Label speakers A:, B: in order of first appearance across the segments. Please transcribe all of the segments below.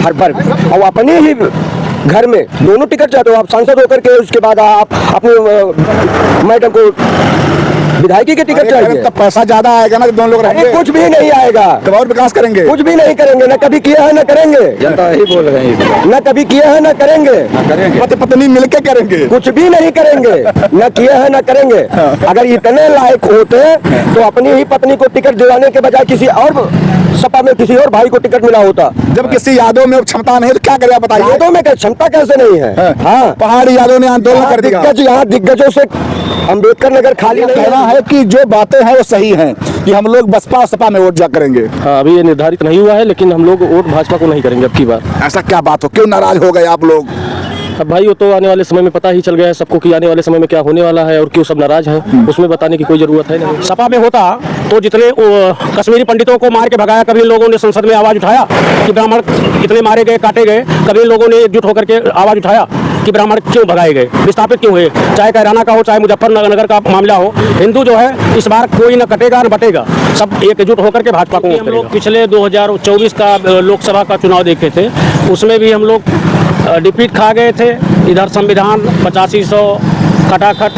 A: घर पर, और अपने ही घर में दोनों टिकट चाहते हो आप, सांसद होकर के उसके बाद आप अपने मैडम को विधायकी के टिकट चाहिए।
B: तो पैसा ज्यादा आएगा ना, दोनों लोग रहेंगे।
A: कुछ भी नहीं आएगा,
B: तो और विकास करेंगे?
A: कुछ भी नहीं करेंगे, न कभी किया है न करेंगे।
C: जनता ही बोल रहे हैं,
A: न कभी किया है न करेंगे।
B: पति पत्नी मिलके करेंगे,
A: कुछ भी नहीं करेंगे, न किया है न करेंगे। अगर इतने लायक होते तो अपनी ही पत्नी को टिकट दिलाने के बजाय किसी और सपा में किसी और भाई को टिकट मिला होता।
B: जब किसी यादव में क्षमता नहीं तो क्या करेगा बताइए?
A: यादव में क्षमता कैसे नहीं है? हाँ,
B: पहाड़ी यादव ने आंदोलन कर दिया।
A: दिग्गज यहाँ दिग्गजों से अम्बेडकर नगर खाली नहीं
B: कहना है कि जो बातें हैं वो सही हैं कि हम लोग बसपा सपा में वोट जा करेंगे।
D: हाँ, अभी ये निर्धारित नहीं हुआ है, लेकिन हम लोग वोट भाजपा को नहीं करेंगे अब की बार।
B: ऐसा क्या बात हो, क्यों नाराज हो गए आप लोग?
D: अब भाई वो तो आने वाले समय में पता ही चल गया है सबको कि आने वाले समय में क्या होने वाला है और क्यों सब नाराज हैं, उसमें बताने की कोई जरूरत है नहीं।
E: सपा में होता तो जितने कश्मीरी पंडितों को मार के भगाया, कभी लोगों ने संसद में आवाज उठाया कि ब्राह्मण इतने मारे गए काटे गए, कभी लोगों ने एकजुट होकर के आवाज उठाया कि ब्राह्मण क्यों भगाए गए, विस्थापित क्यों हुए, चाहे कैराना का हो चाहे मुजफ्फरनगर का मामला हो। हिंदू जो है इस बार कोई न कटेगा न बटेगा, सब एकजुट होकर के भाजपा को। हम लोग पिछले 2024 का लोकसभा का चुनाव देखे थे, उसमें भी हम लोग डिफीट खा गए थे। इधर संविधान 8500 खटाखट,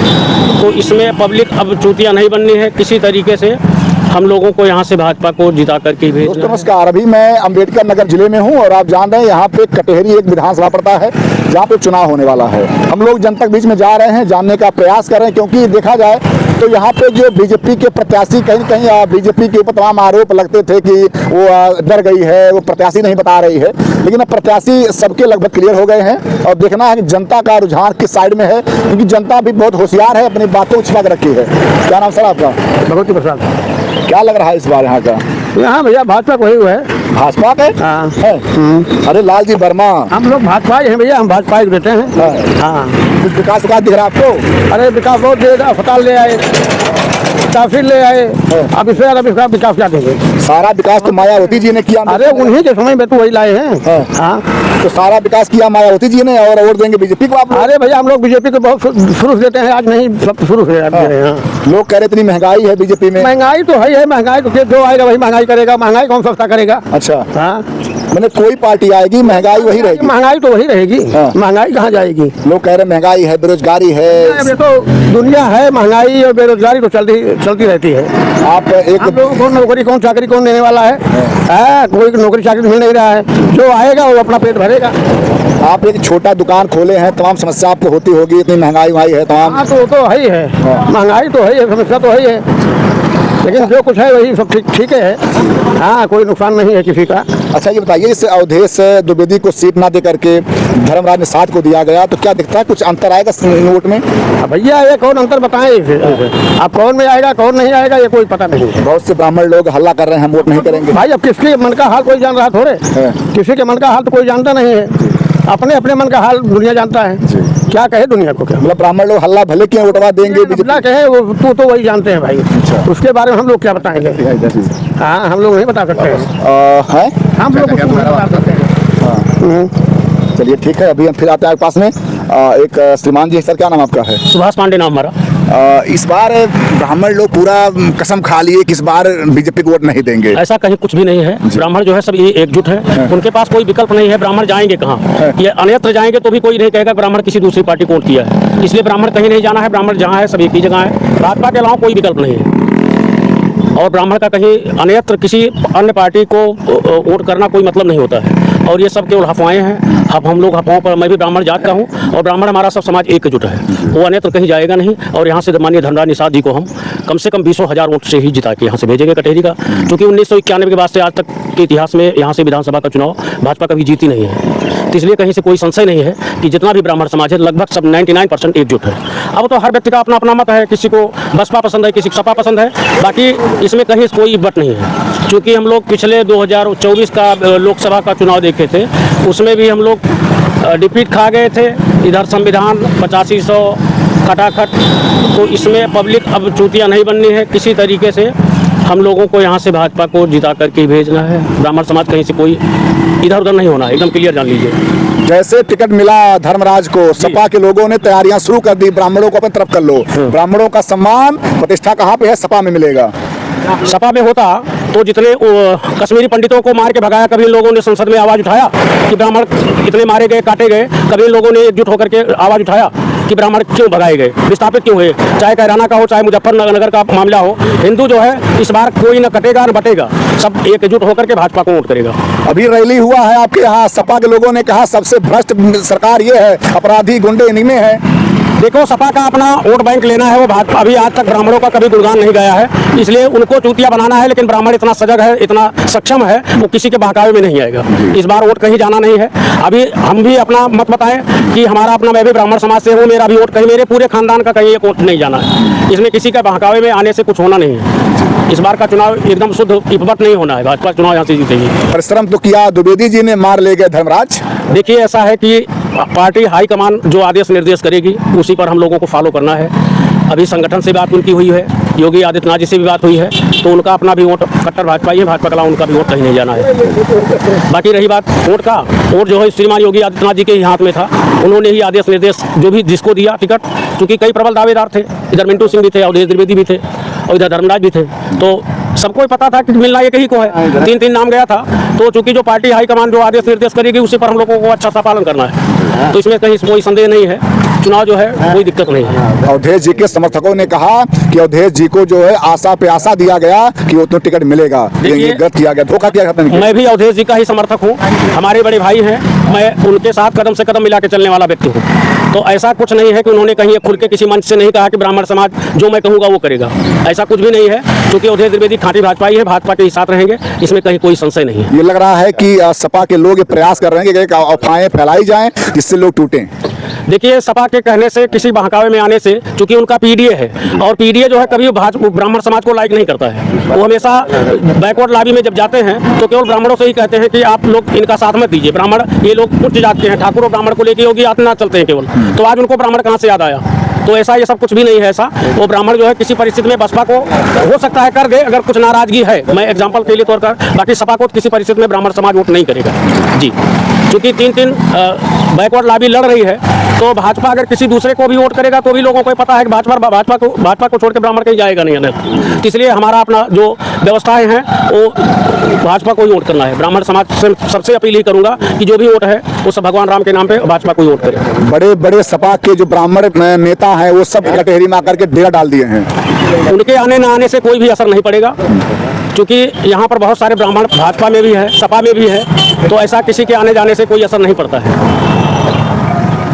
E: तो इसमें पब्लिक अब चूतिया नहीं बननी है किसी तरीके से। हम लोगों को यहाँ से भाजपा को जिता करके भेजना।
B: दोस्तों नमस्कार, अभी मैं अम्बेडकर नगर जिले में हूँ और आप जान रहे हैं यहाँ पे कटेहरी एक विधानसभा पड़ता है जहाँ पे चुनाव होने वाला है। हम लोग जनता के बीच में जा रहे हैं, जानने का प्रयास कर रहे हैं, क्योंकि देखा जाए तो यहाँ पे जो बीजेपी के प्रत्याशी कहीं कहीं बीजेपी के ऊपर तमाम आरोप लगते थे कि वो डर गई है, वो प्रत्याशी नहीं बता रही है, लेकिन अब प्रत्याशी सबके लगभग क्लियर हो गए हैं और देखना है कि जनता का रुझान किस साइड में है, क्योंकि जनता भी बहुत होशियार है, अपनी बातों को छिपा के रखी है। क्या नाम सर आपका?
E: भगवती प्रसाद।
B: क्या लग रहा है इस बार यहाँ का?
E: यहाँ भैया भाजपा को ही हुआ है।
B: भाजपा के?
E: हाँ।
B: है? अरे लालजी वर्मा,
E: हम लोग भाजपा हैं भैया, हम भाजपा ही देते हैं। हाँ।
B: कुछ विकास दिख रहा है आपको?
E: अरे विकास बहुत देगा, अस्पताल ले आए, तहसील ले आए, अब इससे ज़्यादा विकास क्या देंगे?
B: सारा विकास तो मायावती जी ने किया।
E: अरे उन्हीं के समय में तो वही लाए हैं। हाँ,
B: तो सारा विकास किया मायावती जी ने और वोट देंगे बीजेपी को आप?
E: अरे भैया हम लोग बीजेपी को बहुत शुरू से देते हैं, आज नहीं सब शुरू से दे रहे हैं।
B: लोग कह रहे इतनी महंगाई है बीजेपी में।
E: महंगाई तो है, महंगाई तो जो आएगा वही महंगाई करेगा, महंगाई कौन सस्ता करेगा?
B: अच्छा,
E: हाँ,
B: मैंने कोई पार्टी आएगी महंगाई वही रहेगी।
E: महंगाई तो वही रहेगी, महंगाई कहाँ जाएगी?
B: लोग कह रहे महंगाई है, बेरोजगारी है।
E: ये तो दुनिया है, महंगाई और बेरोजगारी तो चलती रहती है।
B: आप एक
E: लोगों को नौकरी कौन चाकरी कौन देने वाला है? कोई नौकरी चाकरी मिल नहीं रहा है, जो आएगा वो अपना पेट भरेगा।
B: आप एक छोटा दुकान खोले हैं, तमाम समस्या आपको होती होगी, इतनी महंगाई वही है तमाम।
E: हाँ, तो है ही है, महंगाई तो है, समस्या तो है ही है, लेकिन जो कुछ है वही सब ठीक है। हाँ, कोई नुकसान नहीं है किसी का।
B: अच्छा ये बताइए, इस अवधेश द्विवेदी को सीट ना दे करके धर्मराज निषाद को दिया गया, तो क्या दिखता है कुछ अंतर आएगा वोट में?
E: भैया ये कौन अंतर बताएं आप, कौन में आएगा कौन नहीं आएगा ये कोई पता नहीं।
B: बहुत से ब्राह्मण लोग हल्ला कर रहे हैं हम वोट नहीं करेंगे।
E: भाई अब किसके मन का हाल कोई जान रहा थोड़े, किसी के मन का हाल तो कोई जानता नहीं है, अपने अपने मन का हाल दुनिया जानता है। क्या कहे दुनिया को? क्या मतलब
B: ब्राह्मण लोग हल्ला भले क्यों वोटवा देंगे,
E: कहे वो तो वही जानते हैं भाई। उसके बारे में हम लोग क्या बताएंगे? हाँ, हम लोग नहीं बता सकते हैं, हम लोग नहीं बता सकते हैं।
B: चलिए ठीक है, अभी हम फिर आते हैं आपके पास में। एक श्रीमान जी, सर क्या नाम आपका है?
E: सुभाष पांडे नाम हमारा।
B: इस बार ब्राह्मण लोग पूरा कसम खा लिए कि इस बार बीजेपी को वोट नहीं देंगे।
E: ऐसा कहीं कुछ भी नहीं है, ब्राह्मण जो है सब एकजुट है, उनके पास कोई विकल्प नहीं है। ब्राह्मण जाएंगे कहाँ? ये अन्यत्र जाएंगे तो भी कोई नहीं कहेगा ब्राह्मण किसी दूसरी पार्टी को वोट किया है, इसलिए ब्राह्मण कहीं नहीं जाना है। ब्राह्मण जहाँ है सब एक ही जगह है, भाजपा के अलावा कोई विकल्प नहीं है। और ब्राह्मण का कहीं अन्यत्र किसी अन्य पार्टी को वोट करना कोई मतलब नहीं होता है, और ये सब केवल अफवाहें हैं। अब हम लोग अफवाहों पर, मैं भी ब्राह्मण जात का हूँ और ब्राह्मण हमारा सब समाज एकजुट है, वो अन्यत्र कहीं जाएगा नहीं। और यहाँ से माननीय धर्मराज निषाद जी को हम कम से कम 20,000 वोट से ही जिता के यहाँ से भेजेंगे कटेहरी का, क्योंकि 1991 के बाद से आज तक के इतिहास में यहाँ से विधानसभा का चुनाव भाजपा कभी जीती नहीं है। तो इसलिए कहीं से कोई संशय नहीं है कि जितना भी ब्राह्मण समाज है लगभग सब 99% एकजुट है। अब तो हर व्यक्ति का अपना अपना मत है, किसी को बसपा पसंद है, किसी को सपा पसंद है, बाकी इसमें कहीं कोई बट नहीं है। क्योंकि हम लोग पिछले 2024 का लोकसभा का चुनाव देखे थे, उसमें भी हम लोग डिफीट खा गए थे। इधर संविधान 8500 खटाखट, तो इसमें पब्लिक अब चूतिया नहीं बननी है किसी तरीके से। हम लोगों को यहाँ से भाजपा को जिता करके भेजना है। ब्राह्मण समाज कहीं से कोई इधर उधर नहीं होना, एकदम क्लियर जान लीजिए।
B: जैसे टिकट मिला धर्मराज को, सपा के लोगों ने तैयारियां शुरू कर दी, ब्राह्मणों को अपनी तरफ कर लो। ब्राह्मणों का सम्मान प्रतिष्ठा कहाँ पे है? सपा में मिलेगा।
E: सपा में होता तो जितने कश्मीरी पंडितों को मार के भगाया, कभी इन लोगों ने संसद में आवाज़ उठाया कि ब्राह्मण इतने मारे गए, काटे गए? कभी इन लोगों ने एकजुट होकर के आवाज़ उठाया कि ब्राह्मण क्यों भगाए गए, विस्थापित क्यों हुए? चाहे कैराना का हो, चाहे मुजफ्फरनगर का मामला हो, हिंदू जो है इस बार कोई न कटेगा न बटेगा, सब एकजुट होकर के भाजपा को वोट करेगा।
B: अभी रैली हुआ है आपके यहाँ, सपा के लोगों ने कहा सबसे भ्रष्ट सरकार ये है, अपराधी गुंडे इन्हीं में है।
E: देखो, सपा का अपना वोट बैंक लेना है, वो भाजपा अभी आज तक ब्राह्मणों का कभी गुणगान नहीं गाया है, इसलिए उनको चूतिया बनाना है। लेकिन ब्राह्मण इतना सजग है, इतना सक्षम है, वो किसी के बहकावे में नहीं आएगा। इस बार वोट कहीं जाना नहीं है। अभी हम भी अपना मत बताएं कि हमारा अपना, मैं भी ब्राह्मण समाज से हूँ, मेरा भी वोट कहीं, मेरे पूरे खानदान का कहीं एक वोट नहीं जाना है। इसमें किसी के बहकावे में आने से कुछ होना नहीं है। इस बार का चुनाव एकदम शुद्ध इपवट नहीं होना है, भाजपा चुनाव यहाँ से जीतेगी।
B: परिश्रम तो किया, द्विवेदी जी ने मार ले गए धर्मराज।
E: देखिए, ऐसा है कि पार्टी हाईकमान जो आदेश निर्देश करेगी उसी पर हम लोगों को फॉलो करना है। अभी संगठन से बात उनकी हुई है, योगी आदित्यनाथ जी से भी बात हुई है, तो उनका अपना भी वोट कट्टर भाजपा ही है, भाजपा के अलावा उनका भी वोट कहीं नहीं जाना है। बाकी रही बात वोट का, वोट जो है श्रीमान योगी आदित्यनाथ जी के ही हाथ में था। उन्होंने ही आदेश निर्देश जो भी जिसको दिया टिकट, क्योंकि कई प्रबल दावेदार थे, इधर मिंटू सिंह भी थे, अवधेश द्विवेदी भी थे और इधर धर्मराज भी थे, तो सबको पता था कि मिलना एक ही को है। तीन नाम गया था, तो चूंकि जो पार्टी हाईकमान जो आदेश निर्देश करेगी उसी पर हम लोगों को अच्छा सा पालन करना है, तो इसमें कहीं कोई संदेह नहीं है। चुनाव जो है कोई दिक्कत नहीं है।
B: अवधेश जी के समर्थकों ने कहा कि अवधेश जी को जो है आशा पे आशा दिया गया कि वो तो टिकट मिलेगा, ये गलत किया गया, धोखा किया गया।
E: मैं भी अवधेश जी का ही समर्थक हूँ, हमारे बड़े भाई हैं, मैं उनके साथ कदम से कदम मिला के चलने वाला व्यक्ति हूँ। तो ऐसा कुछ नहीं है कि उन्होंने कहीं खुल के किसी मंच से नहीं कहा कि ब्राह्मण समाज जो मैं कहूँगा वो करेगा, ऐसा कुछ भी नहीं है। क्योंकि अवधेश द्विवेदी खांटी भाजपाई है, भाजपा के ही साथ रहेंगे, इसमें कहीं कोई संशय नहीं है।
B: ये लग रहा है कि सपा के लोग ये प्रयास कर रहे हैं कि अफवाहें फैलाई जाएं जिससे लोग टूटें।
E: देखिए, सपा के कहने से, किसी बहकावे में आने से, चूंकि उनका पीडीए है और पीडीए जो है कभी ब्राह्मण समाज को लाइक नहीं करता है। वो हमेशा बैकवर्ड लॉबी में जब जाते हैं तो केवल ब्राह्मणों से ही कहते हैं कि आप लोग इनका साथ मत दीजिए, ब्राह्मण ये लोग उच्च जात के हैं, ठाकुर और ब्राह्मण को लेके योगी आदित्यनाथ चलते हैं केवल। तो आज उनको ब्राह्मण कहाँ से याद आया? तो ऐसा ये सब कुछ भी नहीं है। ऐसा वो ब्राह्मण जो है किसी परिस्थिति में बसपा को हो सकता है कर दे, अगर कुछ नाराजगी है, मैं एग्जांपल के लिए तौर पर, बाकी सपा को किसी परिस्थिति में ब्राह्मण समाज वोट नहीं करेगा जी। क्योंकि तीन बैकवर्ड लॉबी लड़ रही है, तो भाजपा अगर किसी दूसरे को भी वोट करेगा तो भी लोगों को पता है कि भाजपा को छोड़ के ब्राह्मण कहीं जाएगा नहीं अन्यथा। इसलिए हमारा अपना जो व्यवस्थाएं हैं वो भाजपा को ही वोट करना है। ब्राह्मण समाज से सबसे अपील ही करूंगा कि जो भी वोट है वो सब भगवान राम के नाम पे भाजपा को ही वोट करे।
B: बड़े बड़े सपा के जो ब्राह्मण नेता हैं वो सब कटहरी में आकर के डेरा डाल दिए हैं।
E: उनके आने न आने से कोई भी असर नहीं पड़ेगा, क्योंकि यहाँ पर बहुत सारे ब्राह्मण भाजपा में भी है, सपा में भी है, तो ऐसा किसी के आने जाने से कोई असर नहीं पड़ता है।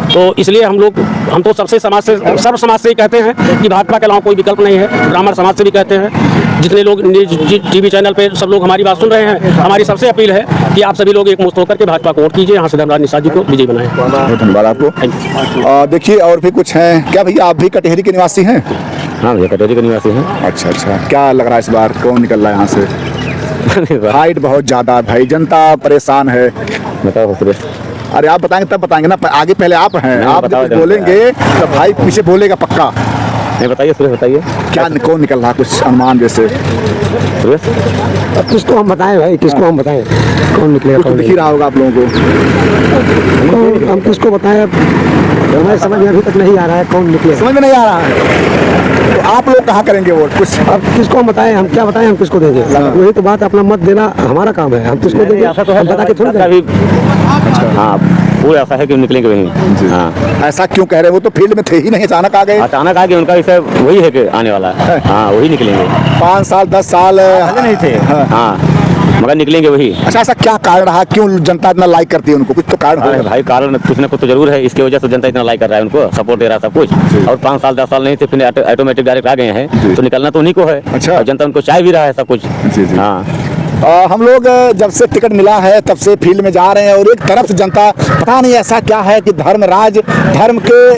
E: तो इसलिए हम तो सबसे समाज से, सर्व समाज से ही कहते हैं कि भाजपा के अलावा कोई विकल्प नहीं है। ब्राह्मण समाज से भी कहते हैं, जितने लोग टीवी चैनल पे सब लोग हमारी बात सुन रहे हैं, हमारी सबसे अपील है कि आप सभी लोग एक मुश्त होकर के भाजपा को वोट कीजिए, यहाँ से धर्मराज निषाद जी को विजयी बनाएं।
B: बहुत धन्यवाद आपको। देखिए और भी कुछ हैं क्या भैया, आप भी कटहरी के निवासी हैं?
D: हाँ भैया, कटहरी के निवासी हैं।
B: अच्छा अच्छा, क्या लग रहा है इस बार कौन निकल रहा है यहाँ से? हाइट बहुत ज्यादा भाई, जनता परेशान है।
D: बताओ सुरेश।
B: अरे आप बताएंगे तब बताएंगे ना, आगे पहले आप हैं, आप जब बोलेंगे तो भाई पीछे बोलेगा पक्का।
D: नहीं बताइए सुरेश, बताइए
B: क्या कौन निकल रहा, कुछ अनुमान जैसे?
D: सुरेश,
A: अब किसको हम बताएं भाई, किसको हम बताएं कौन निकलेगा?
B: कुछ तो दिख ही रहा होगा आप लोगों को।
A: हम किसको बताएं? हमारे समझ में अभी तक नहीं आ रहा है कौन निकले,
B: समझ में नहीं आ रहा है। तो आप लोग कहाँ करेंगे वोट? कुछ
A: अब किसको हम बताएं, हम क्या बताएं, हम किसको देंगे? वही तो बात, अपना मत देना हमारा काम है, हम किसको देंगे?
D: ऐसा तो है,
A: हम बता के थोड़ी देंगे।
D: अभी हाँ पूरा ऐसा है कि निकलेंगे वहीं। हाँ,
B: ऐसा क्यों कह रहे हैं? वो तो फील्ड में थे ही नहीं, अचानक आ गए।
D: अचानक आ गया, उनका विषय वही है कि आने वाला है। हाँ वही निकलेंगे।
B: 5 साल 10 साल
D: नहीं थे। हाँ मगर निकलेंगे वही।
B: अच्छा, ऐसा क्या कारण रहा, क्यों जनता इतना लाइक करती है उनको? कुछ तो कारण
D: अरे
B: होगा
D: भाई, कारण कुछ ना कुछ तो जरूर है, इसकी वजह से जनता इतना लाइक कर रहा है, उनको सपोर्ट दे रहा है सब कुछ। और 5 साल 10 साल नहीं थे, फिर ऑटोमेटिक डायरेक्ट आ गए हैं, तो निकलना तो उन्हीं को है।
B: अच्छा।
D: और जनता उनको चाह भी रहा है सब कुछ।
B: जी जी।
D: हाँ
B: हम लोग जब से टिकट मिला है तब से फील्ड में जा रहे हैं, और एक तरफ से जनता पता नहीं ऐसा क्या है कि धर्मराज, धर्म के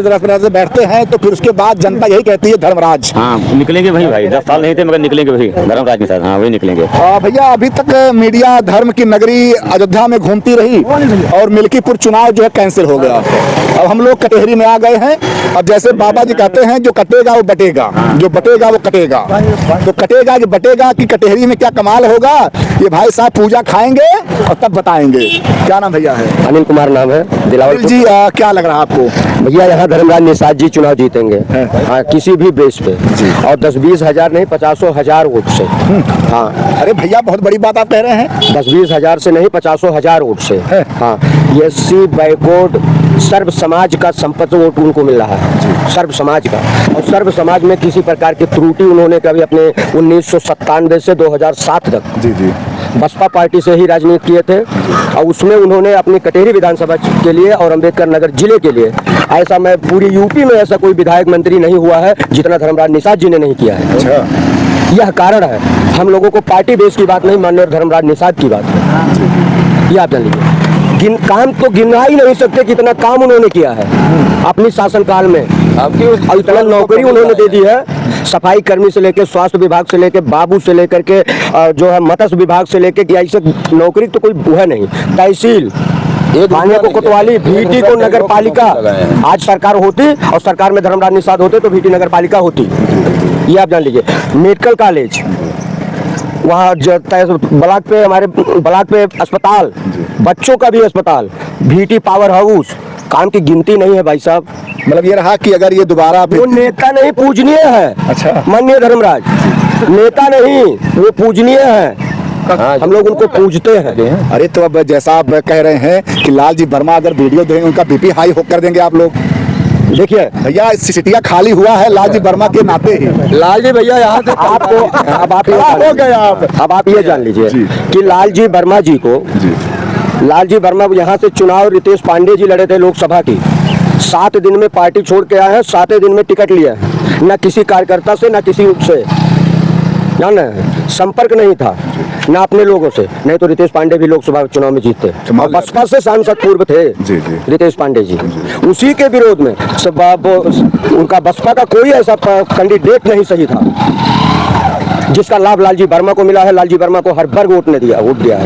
B: तरफ से बैठते हैं तो फिर उसके बाद जनता यही कहती है धर्मराज।
D: हाँ निकलेंगे वही भाई, 10 साल नहीं थे मगर निकलेंगे वही धर्मराज के साथ। हाँ वही निकलेंगे।
B: भैया अभी तक मीडिया धर्म की नगरी अयोध्या में घूमती रही और मिल्कीपुर चुनाव जो है कैंसिल हो गया। अब हम लोग कटहरी में आ गए हैं। अब जैसे बाबा जी कहते हैं, जो कटेगा वो बटेगा, जो बटेगा वो कटेगा। तो कटेगा कि बटेगा कि कटहरी में क्या कमाल होगा ये भाई साहब पूजा खाएंगे और तब बताएंगे। क्या नाम भैया है?
A: अनिल कुमार नाम है, दिलावर
B: जी क्या लग रहा है आपको?
A: भैया यहाँ धर्मराज निषाद जी चुनाव जीतेंगे। हाँ, किसी भी बेस पे और 10-20 हजार नहीं 50,000 वोट से। हाँ,
B: अरे भैया बहुत बड़ी बात आप कह रहे हैं।
A: 10-20 हजार से नहीं 50,000 वोट से। हाँ, ये सी बैकवर्ड सर्व समाज का संपत्ति वोट उनको मिल रहा है, सर्व समाज का। और सर्व समाज में किसी प्रकार की त्रुटि उन्होंने कभी अपने 1997 से 2007 तक
B: जी जी
A: बसपा पार्टी से ही राजनीति किए थे और उसमें उन्होंने अपनी कटेरी विधानसभा के लिए और अंबेडकर नगर जिले के लिए ऐसा मैं पूरी यूपी में ऐसा कोई विधायक मंत्री नहीं हुआ है जितना धर्मराज निषाद जी ने नहीं किया है।
B: अच्छा,
A: यह कारण है। हम लोगों को पार्टी बेस की बात नहीं मानने और धर्मराज निषाद की बात है, यह आप जान लीजिए। काम तो गिना ही नहीं सकते कितना काम उन्होंने किया है अपनी शासनकाल में। और इतना नौकरी उन्होंने दे दी है, सफाई कर्मी से लेकर स्वास्थ्य विभाग से लेकर बाबू से लेकर के जो है मत्स्य विभाग से लेकर कि ऐसे नौकरी तो कोई है नहीं। तहसील थाने को कोतवाली, भीटी को नगर पालिका। आज सरकार होती और सरकार में धर्मराज निषाद होते तो भीटी नगर पालिका होती, ये आप जान लीजिए। मेडिकल कॉलेज वहाँ ब्लॉक पे, हमारे ब्लॉक पे अस्पताल, बच्चों का भी अस्पताल, भीटी पावर हाउस। काम की गिनती नहीं है भाई साहब।
B: मतलब ये रहा कि अगर ये दोबारा
A: वो नेता नहीं पूजनीय है।
B: अच्छा,
A: माननीय धर्मराज नेता नहीं, वो पूजनीय है। हम लोग उनको पूजते हैं।
B: अरे तो अब जैसा आप कह रहे हैं कि लालजी वर्मा अगर वीडियो देंगे उनका बीपी हाई हो कर देंगे आप लोग।
A: देखिए
B: भैया सिटिया खाली हुआ है लालजी वर्मा के नाते ही।
A: लालजी भैया यहाँ से आपको अब आप ये जान लीजिए कि लालजी वर्मा जी को, लालजी वर्मा यहाँ से चुनाव रितेश पांडे जी लड़े थे लोकसभा की, 7 दिन में पार्टी छोड़ के आए हैं, 7 दिन में टिकट लिया है। न किसी कार्यकर्ता से न किसी से जान संपर्क नहीं था, ना अपने लोगों से। नहीं तो रितेश पांडे भी लोकसभा चुनाव में जीतते। बसपा से सांसद पूर्व थे रितेश पांडे जी, उसी के विरोध में सब उनका बसपा का कोई ऐसा कैंडिडेट नहीं सही था जिसका लाभ लालजी वर्मा को मिला है। लालजी वर्मा को हर वर्ग वोट दिया है,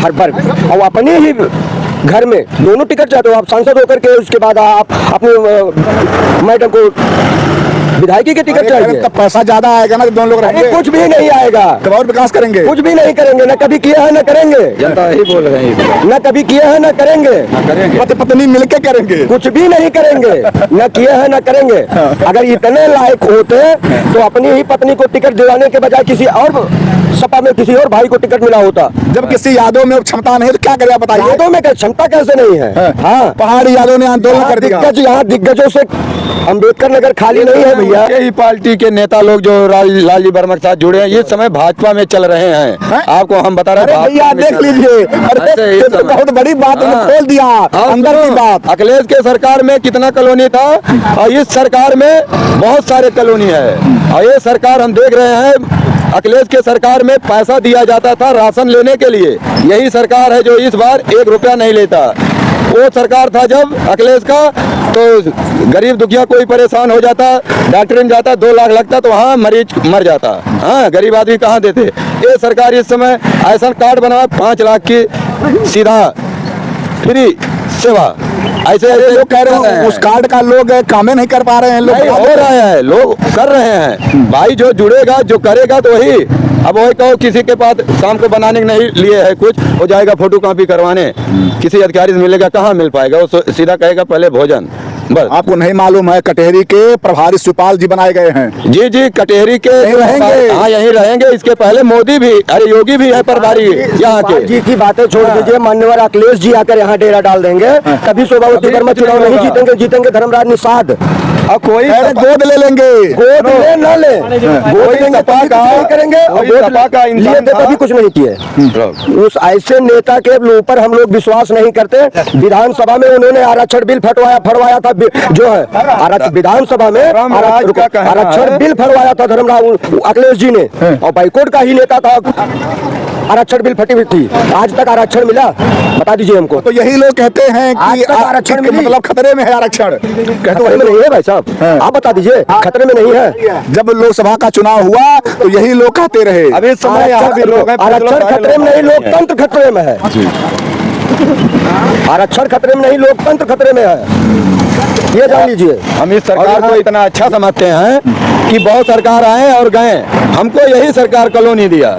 A: हर वर्ग। और अपने ही घर में दोनों टिकट चाहते हो आप, सांसद होकर के उसके बाद आप अपने मैडम को विधायकी के टिकट चाहिए।
B: तब पैसा ज्यादा आएगा ना, दोनों लोग रहेंगे।
A: कुछ भी नहीं आएगा,
B: तब और विकास करेंगे।
A: कुछ भी नहीं करेंगे, न कभी किया है न करेंगे। जनता ही बोल रहे हैं, न कभी किया है न करेंगे।
B: पति पत्नी मिलके करेंगे,
A: कुछ भी नहीं करेंगे, न किया है न करेंगे। अगर इतने लायक होते तो अपनी ही पत्नी को टिकट दिलाने के बजाय किसी और सपा में किसी और भाई को टिकट मिला होता।
B: जब किसी यादव में क्षमता नहीं तो क्या करें बताइए।
A: यादव में क्षमता कैसे नहीं है? हाँ,
B: पहाड़ी यादव ने आंदोलन कर दिया।
A: यहाँ दिग्गजों से अंबेडकर नगर खाली नहीं है भैया।
C: यही पार्टी के नेता लोग जो लालजी वर्मा के साथ जुड़े हैं, ये समय भाजपा में चल रहे हैं। आपको हम बता रहे हैं
B: भैया, देख लीजिए, अरे तो बहुत बड़ी बात खोल दिया अंदर की बात।
C: अखिलेश के सरकार में कितना कॉलोनी था और इस सरकार में बहुत सारे कॉलोनी है। और ये सरकार हम देख रहे हैं, अखिलेश के सरकार में पैसा दिया जाता था राशन लेने के लिए। यही सरकार है जो इस बार 1 रुपया नहीं लेता। वो सरकार था जब अखिलेश का, तो गरीब दुखिया कोई परेशान हो जाता, डॉक्टर में जाता, 2 लाख लगता तो वहाँ मरीज मर जाता। हाँ, गरीब आदमी कहाँ देते। ये सरकार इस समय ऐसा कार्ड बना 5 लाख की सीधा फ्री सेवा। ऐसे
B: लोग कह रहे हैं उस कार्ड का लोग काम नहीं कर पा रहे हैं। लोग
C: हो रहे हैं, लोग कर रहे हैं भाई। जो जुड़ेगा जो करेगा तो वही। अब वही कहो किसी के पास शाम को बनाने के नहीं लिए है कुछ, हो जाएगा फोटो कॉपी करवाने, किसी अधिकारी से मिलेगा, कहाँ मिल पाएगा। वो सीधा कहेगा पहले भोजन। बस
B: आपको नहीं मालूम है कटेहरी के प्रभारी शिवपाल जी बनाए गए हैं।
C: जी जी, कटेहरी के
B: रहेंगे।
C: हाँ, यहीं रहेंगे। इसके पहले मोदी भी, अरे योगी भी है प्रभारी यहाँ के।
A: जी की बातें छोड़ दीजिए, मान्यवर अखिलेश जी आकर यहाँ डेरा डाल देंगे, कभी शोभावती वर्मा चुनाव नहीं जीतेंगे। जीतेंगे धर्मराज निषाद।
C: और कोई
B: गोद ले लेंगे,
A: गोद ले न ले, गोद लेंगे तभी कुछ नहीं करेंगे और गोद लिए थे तभी कुछ नहीं किए। उस ऐसे नेता के ऊपर हम लोग विश्वास नहीं करते। विधानसभा में उन्होंने आरक्षण बिल फटवाया था, जो है विधानसभा में आरक्षण बिल फटवाया था धर्मराज अखिलेश जी ने, और बाइकोट का ही नेता था। आरक्षण बिल फटी हुई थी, आज तक आरक्षण मिला? बता दीजिए हमको।
B: तो यही लोग कहते हैं कि
A: आरक्षण
B: मतलब खतरे में है आरक्षण।
A: खतरे में नहीं है भाई साहब, आप बता दीजिए। खतरे में नहीं है।
B: जब लोकसभा का चुनाव हुआ तो यही लोग कहते रहे।
C: अभी इस समय यहाँ भी लोग हैं,
A: आरक्षण खतरे में नहीं, लोकतंत्र खतरे में है। आरक्षण खतरे में नहीं, लोकतंत्र खतरे में है। ये जान लीजिए।
C: हम इस सरकार को इतना अच्छा समझते हैं कि बहुत सरकार आए और गए, हमको यही सरकार कॉलोनी दिया,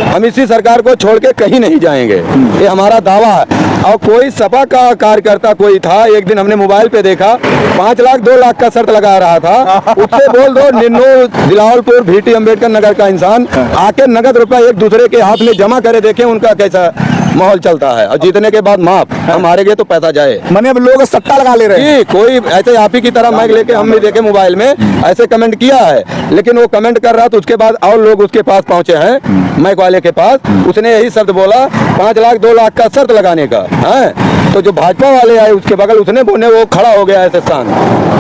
C: हम इसी सरकार को छोड़ के कहीं नहीं जाएंगे, ये हमारा दावा है। और कोई सपा का कार्यकर्ता कोई था, एक दिन हमने मोबाइल पे देखा 5 लाख 2 लाख का शर्त लगा रहा था, उससे बोल दो निन्नू दिलावलपुर भीटी अम्बेडकर नगर का इंसान आके नगद रुपया एक दूसरे के हाथ में जमा करे, देखे उनका कैसा माहौल चलता है। और जीतने के बाद माफ, हम हारे गए तो पैसा जाए।
B: मैंने अब लोग सट्टा लगा ले रहे हैं।
C: जी, कोई ऐसे आप ही की तरह माइक लेके हम भी देखे मोबाइल में ऐसे कमेंट किया है, लेकिन वो कमेंट कर रहा तो उसके बाद और लोग उसके पास पहुंचे हैं, माइक वाले के पास, उसने यही शब्द बोला 5 लाख 2 लाख का शर्त लगाने का है। तो जो भाजपा वाले आए उसके बगल, उसने बोले वो खड़ा हो गया ऐसे शान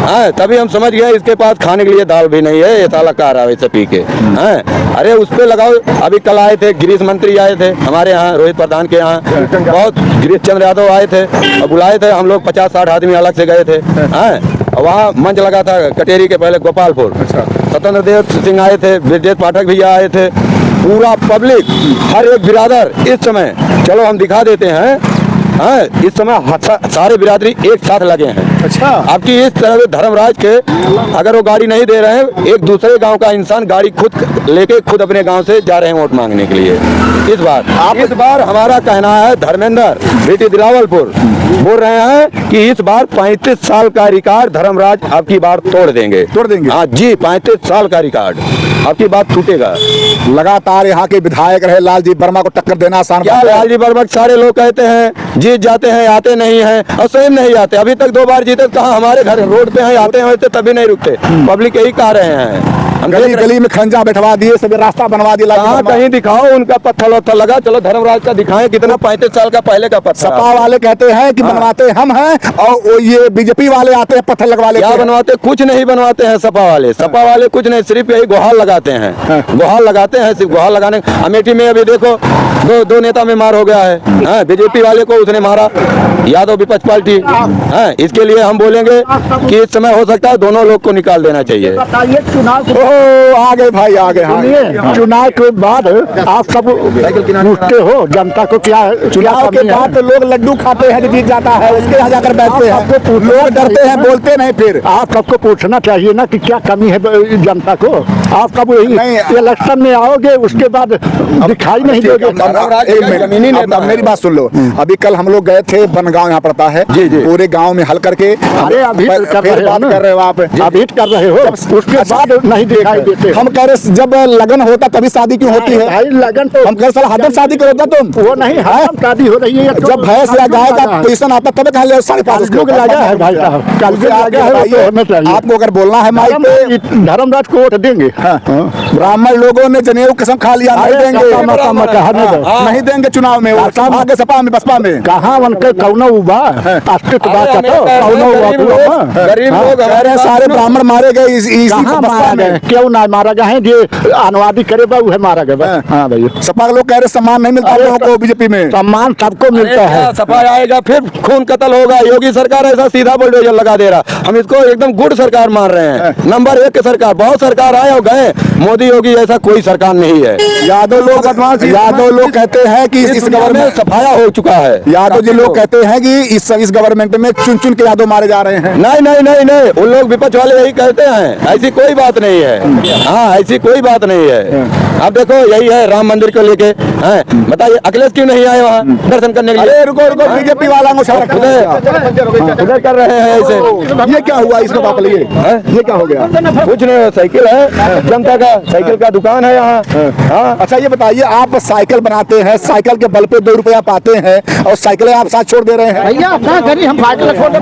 C: है, तभी हम समझ गए इसके पास खाने के लिए दाल भी नहीं है, ये साला कह रहा है वैसे पी के हैं। अरे उस पे लगाओ। अभी कल आए थे गिरीश मंत्री आए थे हमारे यहाँ, रोहित प्रधान के यहाँ, बहुत गिरीश चंद्र यादव आए थे और बुलाए थे, हम लोग 50-60 आदमी अलग से गए थे हैं। वहाँ मंच लगा था कटेरी के पहले गोपालपुर, स्वतंत्र देव सिंह आए थे, ब्रजेश पाठक भैया आए थे, पूरा पब्लिक, हर एक बिरादर इस समय, चलो हम दिखा देते हैं, इस समय सारे बिरादरी एक साथ लगे हैं।
B: अच्छा,
C: आपकी इस तरह धर्मराज के अगर वो गाड़ी नहीं दे रहे हैं, एक दूसरे गांव का इंसान गाड़ी खुद लेके खुद अपने गांव से जा रहे हैं वोट मांगने के लिए। इस बार हमारा कहना है, धर्मेंद्र बेटी दिलावलपुर बोल रहे हैं कि इस बार 35 साल का रिकॉर्ड धर्मराज आपकी बार तोड़ देंगे। हाँ जी, 35 साल का रिकॉर्ड आपकी बात टूटेगा।
B: लगातार यहाँ के विधायक रहे लालजी वर्मा को टक्कर देना आसान
C: क्या
B: बात है?
C: लालजी वर्मा सारे लोग कहते हैं जीत जाते हैं, आते नहीं हैं, और स्वयं नहीं आते। अभी तक 2 बार जीते, कहाँ हमारे घर रोड पे हैं, आते हैं तभी नहीं रुकते। पब्लिक यही कह रहे हैं, हम
B: गली गली में खंजा बैठवा दिए, सब रास्ता बनवा दिया।
C: कहाँ कहीं दिखाओ उनका पत्थर वत्थर लगा, चलो धर्मराज का दिखाएं कितना 35 साल का पहले का पत्थर।
B: सपा वाले कहते हैं कि बनवाते हम हैं, और वो ये बीजेपी वाले आते हैं पत्थर लगवा लेते
C: क्या
B: हैं।
C: बनवाते? कुछ नहीं बनवाते हैं सपा वाले। सपा वाले कुछ नहीं, सिर्फ यही गुहार लगाते हैं, गुहार लगाते हैं, सिर्फ गुहार लगाने। अमेठी में अभी देखो दो नेता में मार हो गया है, बीजेपी वाले को उसने मारा, यादव विपक्ष पार्टी है। इसके लिए हम बोलेंगे कि इस समय हो सकता है दोनों लोग को निकाल देना चाहिए।
B: आ गए भाई, आ गए।
F: चुनाव के बाद आप सब पूछते हो जनता को क्या
B: चुनाव के बाद तो लोग लड्डू खाते हैं, जीत जाता है उसके यहाँ जाकर बैठते हैं, लोग डरते हैं, बोलते नहीं। फिर
F: आप सबको पूछना चाहिए ना कि क्या कमी है जनता को। आप सब यही इलेक्शन में आओगे, उसके बाद दिखाई नहीं दोगे।
B: अब मेरी बात सुन लो। अभी कल हम लोग गए थे, बनगांव यहाँ पड़ता है, पूरे गांव में हल करके
F: अरे अभी
B: फिर बात कर रहे हो आप,
F: अभी कर रहे हो, उसके बाद नहीं दिखाई देते।
B: हम कह रहे जब लगन होता तभी शादी क्यों होती है?
F: भाई लगन तो
B: हम कह रहे हदम शादी करो तुम,
F: वो नहीं है, शादी हो रही है।
B: जब भैंस या गाय का पोजीशन आता तब कहा 5.5
F: लोग लगा है भाई साहब, कल भी लगा है।
B: आपको अगर बोलना है माइक पे,
F: धर्मराज को वोट देंगे।
B: ब्राह्मण लोगों ने जनेऊ कसम खा लिया, नहीं नहीं देंगे चुनाव में, आगे सपा में बसपा में
F: कहाँ उनके कौनो उबा अस्तित्व बात
C: गरीब लोग
B: कह रहे हैं सारे ब्राह्मण मारे गए इसी
F: मारा गए, क्यों ना मारा गए हैं? जो अनुवादी करे वो है मारा गया। हाँ भाई,
B: सपा के लोग कह रहे सम्मान नहीं मिलता लोगों को बीजेपी में।
F: सम्मान सबको मिलता है।
C: सपा आएगा फिर खून कत्ल होगा। योगी सरकार ऐसा सीधा बुलडोजर लगा दे रहा, हम इसको एकदम गुड सरकार मान रहे हैं, नंबर 1 की सरकार। बहुत सरकार आए और गए, मोदी योगी ऐसा कोई सरकार नहीं है।
B: यादव लोग कहते हैं कि इस गवर्नमेंट
C: सफाया हो चुका है।
B: यादव जी लोग कहते हैं कि इस गवर्नमेंट में चुन चुन के यादव मारे जा रहे हैं।
C: नहीं नहीं नहीं नहीं, उन लोग विपक्ष वाले यही कहते हैं, ऐसी कोई बात नहीं है। हाँ, ऐसी कोई बात नहीं है। अब देखो यही है राम मंदिर को लेके, बताइए अखिलेश क्यों नहीं आए वहाँ दर्शन करने के लिए?
B: रुको बीजेपी वाला
C: उधर कर रहे हैं ऐसे।
B: ये क्या हुआ इसमें बाप लिए? ये क्या हो गया?
C: कुछ नहीं, साइकिल है जनता का, साइकिल का दुकान है यहाँ। हाँ,
B: अच्छा ये बताइए, आप साइकिल बनाते हैं, साइकिल के बल पे 2 रुपया पाते हैं और साइकिलें आप साथ छोड़ दे रहे हैं।
F: भैया अपना करिए, हम साइकिल छोड़ दे।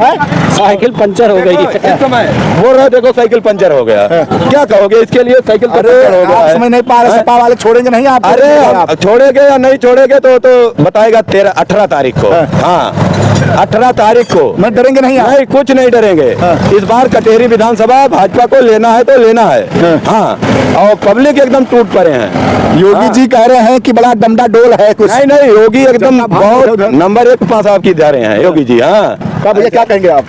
E: साइकिल पंचर हो गई
C: इस समय बोल रहे देखो साइकिल पंचर हो गया, क्या कहोगे इसके लिए? साइकिल पंचर हो गया,
B: समझ नहीं पा रहे, सपा वाले छोड़ेंगे नहीं आप?
C: अरे छोड़ेंगे या नहीं छोड़ेंगे तो बताएगा 18 तारीख को। हाँ, 18 तारीख को।
B: मैं डरेंगे नहीं?
C: नहीं, कुछ नहीं डरेंगे। इस बार कटेरी विधानसभा भाजपा को लेना है तो लेना है। हाँ, और पब्लिक एकदम टूट पड़े हैं।
B: योगी जी कह रहे हैं कि बड़ा डंडा डोल है कुछ।
C: नहीं नहीं, योगी एकदम बहुत नंबर 1 पास आपकी जा रहे हैं योगी जी। हाँ,
B: भैया क्या कहेंगे आप?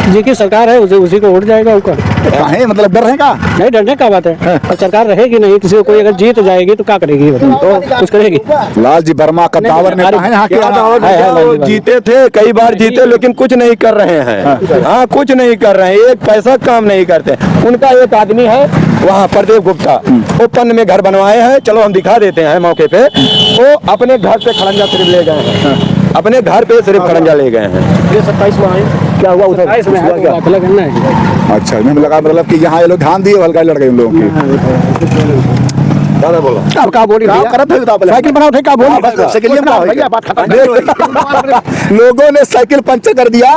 E: जिसकी सरकार है उसी को वोट जाएगा ऊपर।
B: काहे मतलब डर रहेगा?
E: नहीं, डरने का बात है। और सरकार रहेगी नहीं, किसी को कोई अगर जीत जाएगी तो क्या करेगी, तो कुछ करेगी।
B: लालजी वर्मा कद्दावर नेता है यहाँ के।
C: जीते थे, कई बार जीते, लेकिन कुछ नहीं कर रहे हैं। हाँ, कुछ नहीं कर रहे हैं, एक पैसा काम नहीं करते। उनका एक आदमी है वहाँ प्रदीप गुप्ता, ओपन में घर बनवाए हैं, चलो हम दिखा देते हैं मौके पे। वो अपने घर से खड़ंजा सिर्फ ले गए हैं, अपने घर पे सिर्फ खड़ंजा ले गए हैं।
E: ये 27 में आए,
B: क्या हुआ उधर?
E: दाखिला करना है।
B: अच्छा, नहीं लगा मतलब कि यहाँ ये लोग ध्यान दिए, हल्का लड़ गए उन लोगों की।
C: दादा बोलो,
B: अब का बोली साइकिल बनाओ थे, क्या बोली साइकिल भैया बात खत्म। लोगों ने साइकिल पंचर कर दिया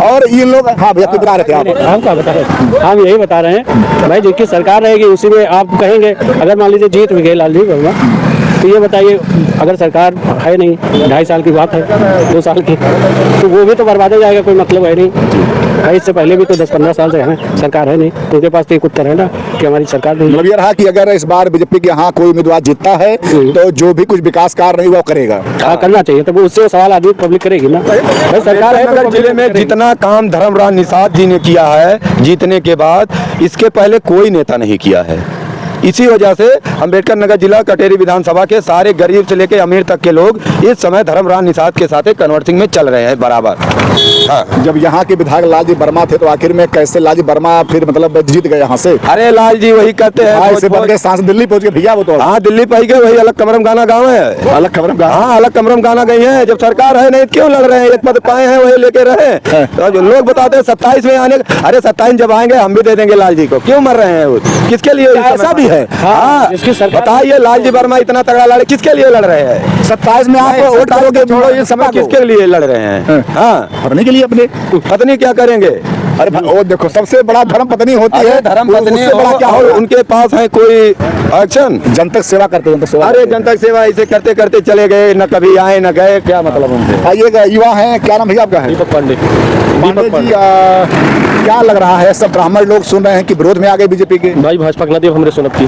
B: और ये लोग। हाँ भैया, बता रहे थे आप?
E: हम क्या बता रहे हैं, हम यही बता रहे हैं भाई, जिसकी सरकार रहेगी उसी में आप कहेंगे। अगर मान लीजिए जीत भी गए लालजी वर्मा, तो ये बताइए अगर सरकार है नहीं, 2.5 साल की बात है, 2 साल की, तो वो भी तो बर्बाद हो जाएगा, कोई मतलब है नहीं भाई। इससे पहले भी तो 10-15 साल से है सरकार है नहीं, उनके पास तो एक उत्तर है ना कि हमारी सरकार नहीं।
B: मतलब ये रहा कि अगर इस बार बीजेपी के यहाँ कोई उम्मीदवार जीतता है तो जो भी कुछ विकास कार्य नहीं वो करेगा।
E: हाँ, करना चाहिए, तो वो उससे सवाल आदमी पब्लिक करेगी ना भाई। सरकार है
C: नगर जिले में जितना काम धर्मराज निषाद जी ने किया है जीतने के बाद, इसके पहले कोई नेता नहीं किया है। इसी वजह से अम्बेडकर नगर जिला कटेरी विधानसभा के सारे गरीब से लेकर अमीर तक के लोग इस समय धर्मराज निषाद के साथ कन्वर्सिंग में चल रहे हैं बराबर। हाँ।
B: जब यहाँ के विधायक लालजी वर्मा थे तो आखिर में कैसे लालजी वर्मा फिर मतलब जीत गए यहाँ से?
C: अरे लाल जी वही कहते हैं,
B: सांसद दिल्ली पहुंच गए भैया वो तो।
C: हाँ, दिल्ली पहुंच गए, वही अलग कमरम गाना गाँव है,
B: अलग खबर।
C: हाँ, अलग कमरम गाना गई है। जब सरकार है नहीं क्यों लड़ रहे हैं, एक पद पाए हैं वही लेके रहे। तो जो लोग बताते हैं 27 में आने, अरे 27 जब आएंगे हम भी दे देंगे लाल जी को, क्यों मर रहे हैं वो, किसके लिए? ऐसा भी है। हाँ, बताइए लालजी वर्मा इतना तगड़ा लड़े किसके लिए लड़ रहे हैं?
B: 27 में आप वोट करोगे,
C: छोड़ो ये समय, किसके लिए लड़ रहे हैं? हाँ,
B: पत्नी के लिए। अपने
C: पत्नी क्या करेंगे?
B: अरे वो देखो, सबसे बड़ा धर्म पत्नी होती है।
C: धर्म पत्नी
B: उससे बड़ा क्या
C: और
B: होगा?
C: उनके पास है कोई एक्शन?
B: जनतक सेवा करते हैं।
C: अरे जनतक सेवा ऐसे करते करते चले गए, न कभी आए न गए, क्या मतलब उनसे?
B: आइएगा, युवा है, क्या नाम भैया आपका है?
E: दीपक पांडे।
B: पांडे जी, क्या लग रहा है, सब ब्राह्मण लोग सुन रहे हैं कि विरोध में आ गए बीजेपी के?
E: भाई भाजपा के नाते हमने सुनत की।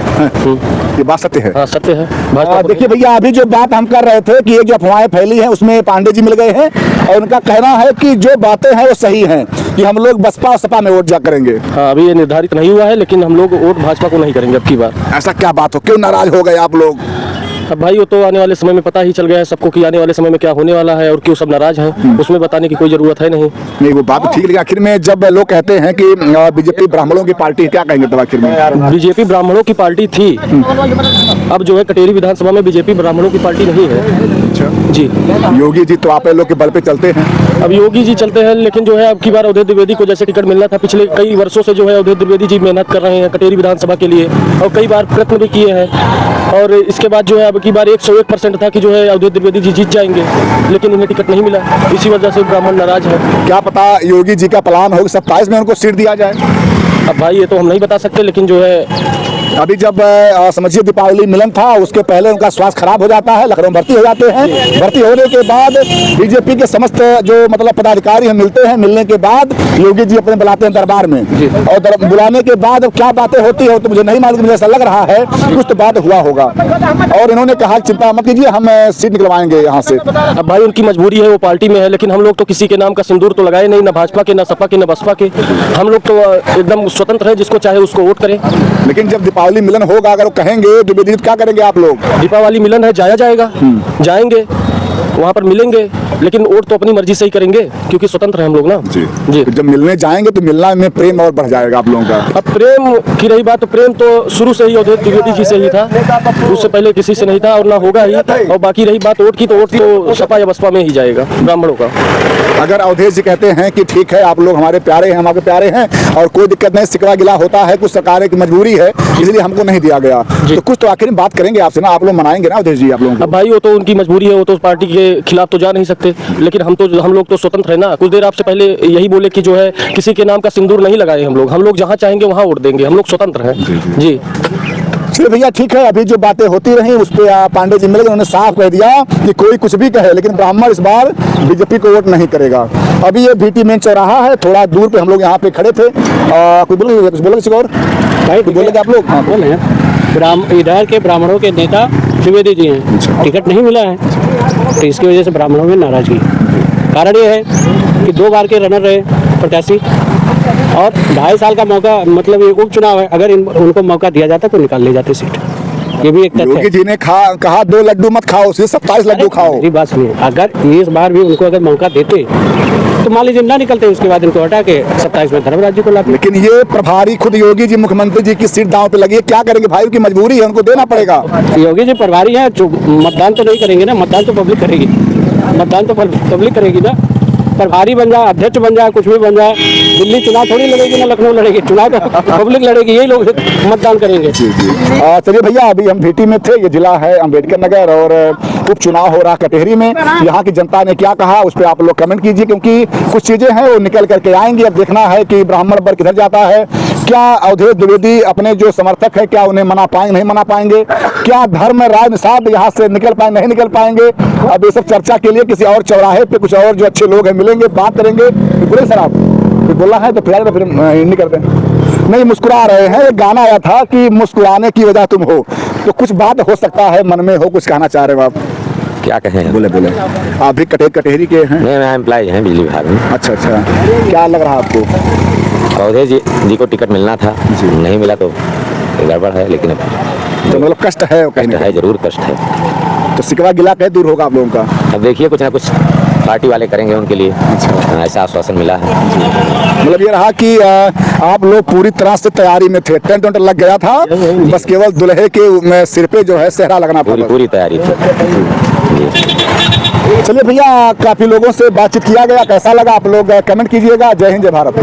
B: ये बात सत्य है?
E: हाँ, सत्य है। भाजपा
B: देखिए भैया, अभी जो बात हम कर रहे थे कि ये जो अफवाहें फैली हैं उसमें पांडे जी मिल गए हैं और उनका कहना है कि जो बातें हैं वो सही हैं, कि हम लोग बसपा और सपा में वोट जा करेंगे।
E: हाँ, अभी ये निर्धारित नहीं हुआ है, लेकिन हम लोग वोट भाजपा को नहीं करेंगे अब की बार।
B: ऐसा क्या बात हो, क्यों नाराज हो गए आप लोग?
E: अब भाई वो तो आने वाले समय में पता ही चल गया है सबको कि आने वाले समय में क्या होने वाला है और क्यों सब नाराज हैं, उसमें बताने की कोई जरूरत है नहीं।
B: नहीं, वो बात ठीक है। आखिर में जब लोग कहते हैं कि बीजेपी ब्राह्मणों की पार्टी, क्या कहेंगे तब आखिर में?
E: बीजेपी ब्राह्मणों की पार्टी थी, अब जो है कटेरी विधानसभा में बीजेपी ब्राह्मणों की पार्टी नहीं है जी।
B: योगी जी तो आप लोग के बल पे चलते हैं।
E: अब योगी जी चलते हैं, लेकिन जो है अब की बार अवधेश द्विवेदी को जैसे टिकट मिलना था, पिछले कई वर्षों से जो है अवधेश द्विवेदी जी मेहनत कर रहे हैं कटेरी विधानसभा के लिए और कई बार प्रयत्न भी किए हैं। और इसके बाद जो है अब की बार 101% था कि जो है अवधेश द्विवेदी जी जीत जाएंगे, लेकिन उन्हें टिकट नहीं मिला, इसी वजह से ब्राह्मण नाराज है।
B: क्या पता योगी जी का प्लान हो 27 में उनको सीट दिया जाए?
E: अब भाई ये तो हम नहीं बता सकते, लेकिन जो है
B: अभी जब समझिए दीपावली मिलन था, उसके पहले उनका स्वास्थ्य खराब हो जाता है, लखनऊ भर्ती हो जाते हैं। भर्ती होने के बाद बीजेपी के समस्त जो मतलब पदाधिकारी हम मिलते हैं, मिलने के बाद योगी जी अपने बुलाते हैं दरबार में, और बुलाने के बाद क्या बातें होती हो तो मुझे नहीं मालूम, मुझे ऐसा लग रहा है कुछ तो बात हुआ होगा। और इन्होंने कहा चिंता मत कीजिए, हम सीट निकलवाएंगे यहाँ से।
E: अब भाई उनकी मजबूरी है, वो पार्टी में है, लेकिन हम लोग तो किसी के नाम का सिंदूर तो लगाए नहीं, ना भाजपा के, ना सपा के, ना बसपा के। हम लोग तो एकदम स्वतंत्र है, जिसको चाहे उसको वोट करें।
B: लेकिन जब दीपावली मिलन होगा, अगर वो कहेंगे द्विवेदी, क्या करेंगे आप लोग?
E: दीपावली मिलन है, जाया जाएगा, जाएंगे वहाँ पर मिलेंगे, लेकिन वोट तो अपनी मर्जी से ही करेंगे क्योंकि स्वतंत्र हैं हम लोग ना जी।
B: जब मिलने जाएंगे तो मिलना में प्रेम और बढ़ जाएगा आप लोगों का।
E: अब प्रेम की रही बात, तो प्रेम तो शुरू से ही अवधेश द्विवेदी जी से ही था, उससे पहले किसी से नहीं था और ना होगा ही। और बाकी रही बात वोट की, तो वोट तो सपा या बसपा में ही जाएगा ब्राह्मणों का।
B: अगर अवधेश जी कहते हैं कि ठीक है आप लोग हमारे प्यारे हैं, हम आपके प्यारे हैं और कोई दिक्कत नहीं, सिकवा गिला होता है, कुछ सरकार की मजबूरी है इसलिए हमको नहीं दिया गया, तो कुछ तो आखिर में बात करेंगे आपसे ना, आप लोग मनाएंगे ना अवधेश जी आप लोगों को?
E: अब भाई वो तो उनकी मजबूरी है, वो तो पार्टी के खिलाफ तो जा नहीं सकते, लेकिन हम लोग तो स्वतंत्र है ना। कुछ देर आपसे पहले यही बोले कि जो है किसी के नाम का सिंदूर नहीं लगाए हम लोग जहाँ चाहेंगे वहाँ वोट देंगे, हम लोग स्वतंत्र हैं जी।
B: चलिए भैया ठीक है, अभी जो बातें होती रही उस पर पांडे जी मिल गए, उन्होंने साफ कह दिया कि कोई कुछ भी कहे लेकिन ब्राह्मण इस बार बीजेपी को वोट नहीं करेगा। अभी ये बीटी मेन चौराहा है, थोड़ा दूर पे हम लोग यहाँ पे खड़े थे। कुछ बोलेंगे, कुछ बोलेंगे किसी और भाई, कुछ बोलेंगे आप लोग?
E: हाँ बोले हैं, इधर के ब्राह्मणों के नेता द्विवेदी जी हैं, टिकट नहीं मिला है, तो इसकी वजह से ब्राह्मणों में नाराजगी। कारण ये है कि 2 बार के रनर रहे प्रत्याशी, और 2.5 साल का मौका, मतलब ये उपचुनाव है, अगर उनको मौका दिया जाता तो निकाल ले जाते सीट। ये भी एक तथ्य
B: योगी
E: है।
B: जी ने कहा 2 लड्डू मत खाओ, सिर्फ 27 लड्डू खाओ।
E: मेरी बात सुनिए, अगर इस बार भी उनको अगर मौका देते तो मान लीजिए ना निकलते, उसके बाद इनको हटा के 27 में धर्मराज जी को लाते।
B: लेकिन ये प्रभारी खुद योगी जी, मुख्यमंत्री जी की सीट दांव पे लगी है, क्या करेंगे भाई? उनकी मजबूरी है, उनको देना पड़ेगा।
E: योगी जी प्रभारी हैं, जो मतदान तो नहीं करेंगे ना, मतदान तो पब्लिक करेगी, मतदान तो पब्लिक करेगी ना। प्रभारी बन जाए, अध्यक्ष बन जाए, कुछ भी बन जाए, दिल्ली चुनाव थोड़ी लड़ेगी ना लखनऊ लड़ेगी, चुनाव तो पब्लिक लड़ेगी, यही लोग मतदान करेंगे।
B: चलिए भैया, अभी हम भीटी में थे, ये जिला है अम्बेडकर नगर और उपचुनाव हो रहा कटेहरी में। यहाँ की जनता ने क्या कहा उस पर आप लोग कमेंट कीजिए, क्योंकि कुछ चीजें हैं वो निकल करके आएंगी। अब देखना है कि ब्राह्मण वर्ग किधर जाता है, क्या अवधेश द्विवेदी अपने जो समर्थक है क्या उन्हें मना पाएंगे, नहीं मना पाएंगे, क्या धर्म राज निषाद यहाँ से निकल पाएंगे, नहीं निकल पाएंगे। अब ये सब चर्चा के लिए किसी और चौराहे पे कुछ और जो अच्छे लोग हैं मिलेंगे, बात करेंगे। बोले सर, आप कुछ बोलना है तो फिर नहीं करते नहीं, मुस्कुरा रहे हैं। एक गाना आया था कि मुस्कुराने की वजह तुम हो, तो कुछ बात हो सकता है मन में हो, कुछ कहना चाह रहे हो आप?
D: क्या कहें?
B: बोले आप भी कटेहरी के हैं?
D: मैं एम्प्लॉय हैं बिजली विभाग में।
B: अच्छा, क्या लग रहा है आपको?
D: अवधेश जी को टिकट मिलना था, नहीं मिला तो गड़बड़ है, लेकिन अब
B: तो मतलब कष्ट है कहीं ना
D: है, जरूर कष्ट है।
B: कहीं। तो सिकवा गिला कैसे दूर होगा आप लोगों का?
D: अब देखिए, कुछ ना कुछ पार्टी वाले करेंगे उनके लिए, ऐसा आश्वासन मिला है।
B: मतलब ये रहा कि आप लोग पूरी तरह से तैयारी में थे, टेंट वेंट लग गया था, बस केवल दुल्हे के सिर पे जो है सेहरा लगना था।
D: पूरी तैयारी थी।
B: चलिए भैया, काफी लोगों से बातचीत किया गया, कैसा लगा आप लोग कमेंट कीजिएगा। जय हिंद, जय भारत।